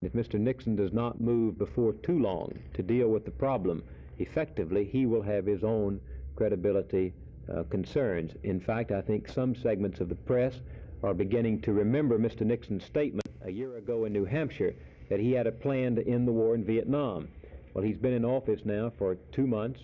If Mr. Nixon does not move before too long to deal with the problem effectively, he will have his own credibility concerns. In fact, I think some segments of the press are beginning to remember Mr. Nixon's statement a year ago in New Hampshire that he had a plan to end the war in Vietnam. Well, he's been in office now for 2 months.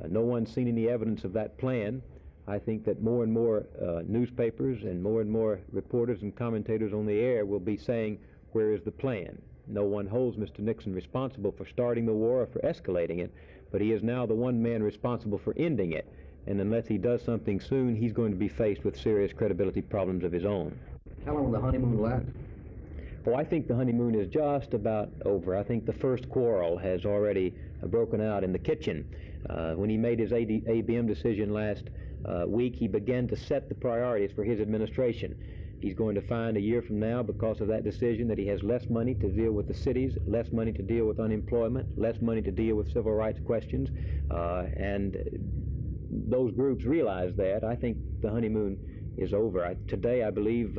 No one's seen any evidence of that plan. I think that more and more newspapers and more reporters and commentators on the air will be saying, where is the plan? No one holds Mr. Nixon responsible for starting the war or for escalating it, but he is now the one man responsible for ending it. And unless he does something soon, he's going to be faced with serious credibility problems of his own. How long will the honeymoon last? Oh, I think the honeymoon is just about over. I think the first quarrel has already broken out in the kitchen. When he made his ABM decision last week, he began to set the priorities for his administration. He's going to find a year from now, because of that decision, that he has less money to deal with the cities, less money to deal with unemployment, less money to deal with civil rights questions, and those groups realize that. I think the honeymoon is over. Today, I believe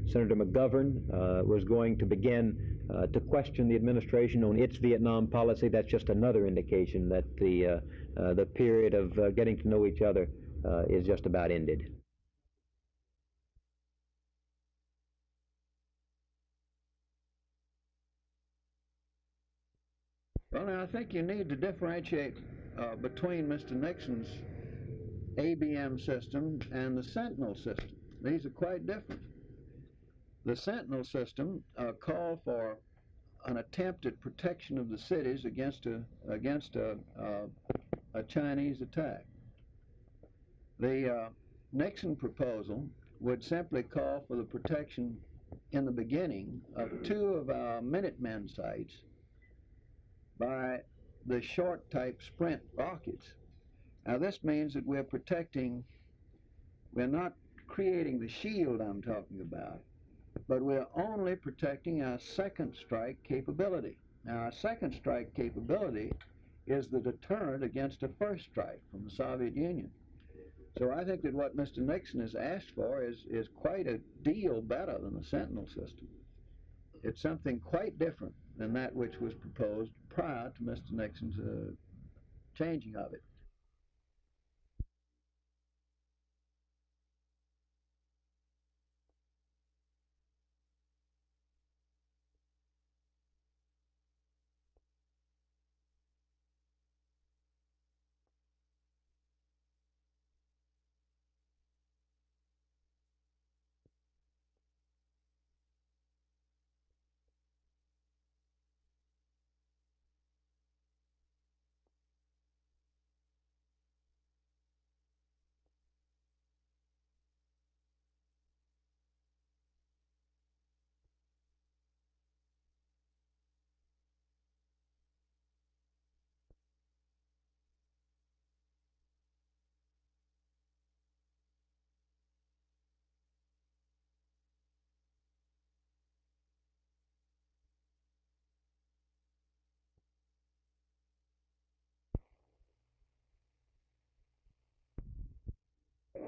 Senator McGovern was going to begin to question the administration on its Vietnam policy. That's just another indication that the period of getting to know each other is just about ended. Well, now, I think you need to differentiate between Mr. Nixon's ABM system and the Sentinel system. These are quite different. The Sentinel system called for an attempt at protection of the cities against a Chinese attack. The Nixon proposal would simply call for the protection in the beginning of 2 of our Minutemen sites by the short type Sprint rockets. Now, this means that we're not creating the shield I'm talking about, but we're only protecting our second strike capability. Now, our second strike capability is the deterrent against a first strike from the Soviet Union. So I think that what Mr. Nixon has asked for is quite a deal better than the Sentinel system. It's something quite different than that which was proposed prior to Mr. Nixon's changing of it.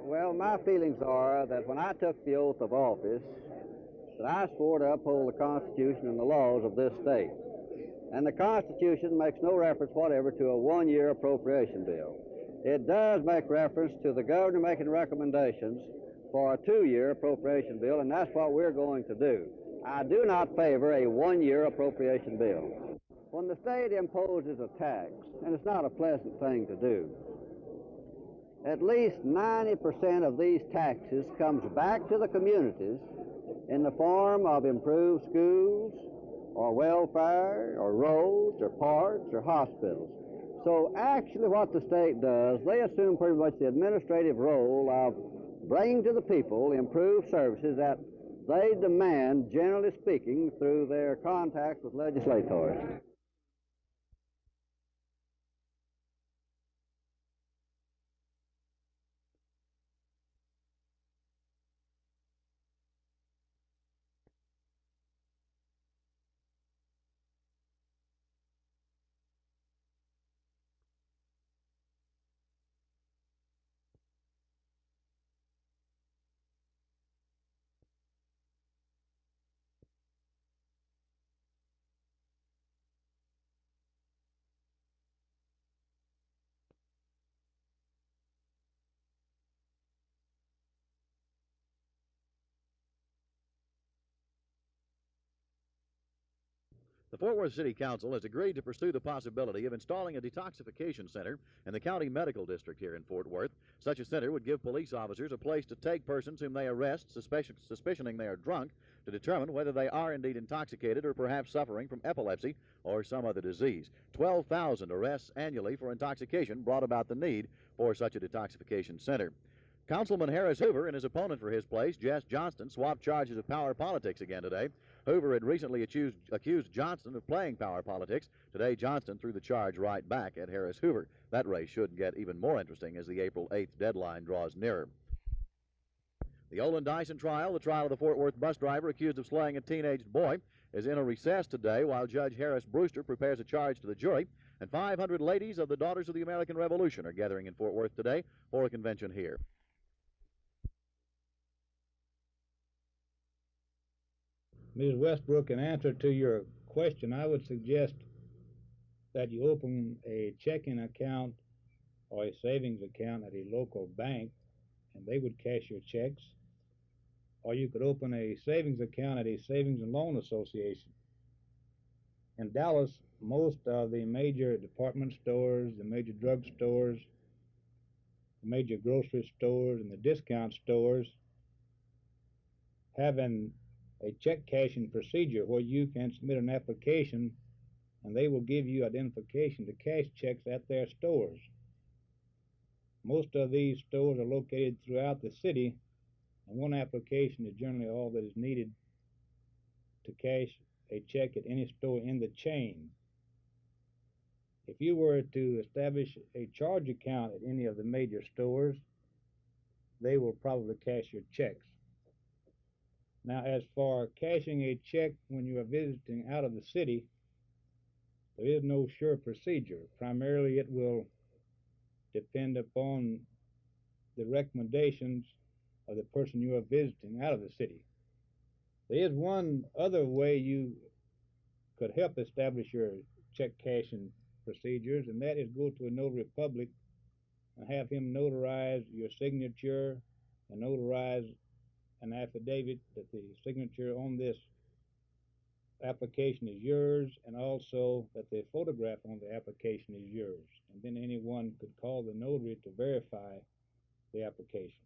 Well, my feelings are that when I took the oath of office, that I swore to uphold the Constitution and the laws of this state. And the Constitution makes no reference whatever to a one-year appropriation bill. It does make reference to the governor making recommendations for a 2-year appropriation bill, and that's what we're going to do. I do not favor a one-year appropriation bill. When the state imposes a tax, and it's not a pleasant thing to do, at least 90% of these taxes comes back to the communities in the form of improved schools or welfare or roads or parks or hospitals. So actually what the state does, they assume pretty much the administrative role of bringing to the people improved services that they demand, generally speaking, through their contacts with legislators. The Fort Worth City Council has agreed to pursue the possibility of installing a detoxification center in the county medical district here in Fort Worth. Such a center would give police officers a place to take persons whom they arrest, suspicioning they are drunk, to determine whether they are indeed intoxicated or perhaps suffering from epilepsy or some other disease. 12,000 arrests annually for intoxication brought about the need for such a detoxification center. Councilman Harris Hoover and his opponent for his place, Jess Johnston, swapped charges of power politics again today. Hoover had recently accused Johnston of playing power politics. Today, Johnston threw the charge right back at Harris Hoover. That race should get even more interesting as the April 8th deadline draws nearer. The Olin Dyson trial, the trial of the Fort Worth bus driver accused of slaying a teenaged boy, is in a recess today while Judge Harris Brewster prepares a charge to the jury. And 500 ladies of the Daughters of the American Revolution are gathering in Fort Worth today for a convention here. Ms. Westbrook, in answer to your question, I would suggest that you open a checking account or a savings account at a local bank, and they would cash your checks. Or you could open a savings account at a savings and loan association. In Dallas, most of the major department stores, the major drug stores, the major grocery stores, and the discount stores have a check cashing procedure where you can submit an application and they will give you identification to cash checks at their stores. Most of these stores are located throughout the city, and one application is generally all that is needed to cash a check at any store in the chain. If you were to establish a charge account at any of the major stores, they will probably cash your checks. Now, as for cashing a check when you are visiting out of the city, there is no sure procedure. Primarily, it will depend upon the recommendations of the person you are visiting out of the city. There is one other way you could help establish your check cashing procedures, and that is go to a notary public and have him notarize your signature and notarize an affidavit that the signature on this application is yours, and also that the photograph on the application is yours. And then anyone could call the notary to verify the application.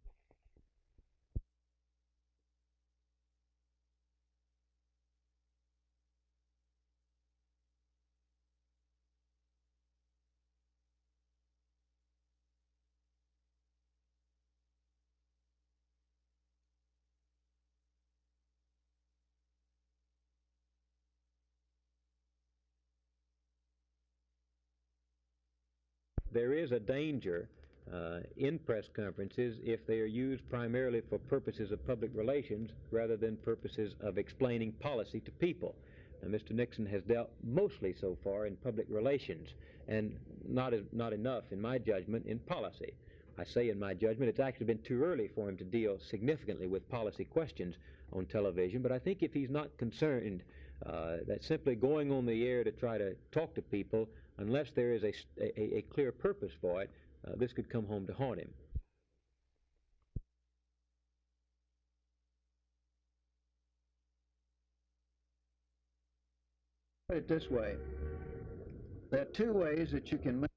There is a danger in press conferences if they are used primarily for purposes of public relations rather than purposes of explaining policy to people. Now, Mr. Nixon has dealt mostly so far in public relations and not enough, in my judgment, in policy. I say in my judgment it's actually been too early for him to deal significantly with policy questions on television, but I think if he's not concerned that simply going on the air to try to talk to people, unless there is a clear purpose for it, this could come home to haunt him. Put it this way. There are two ways that you can make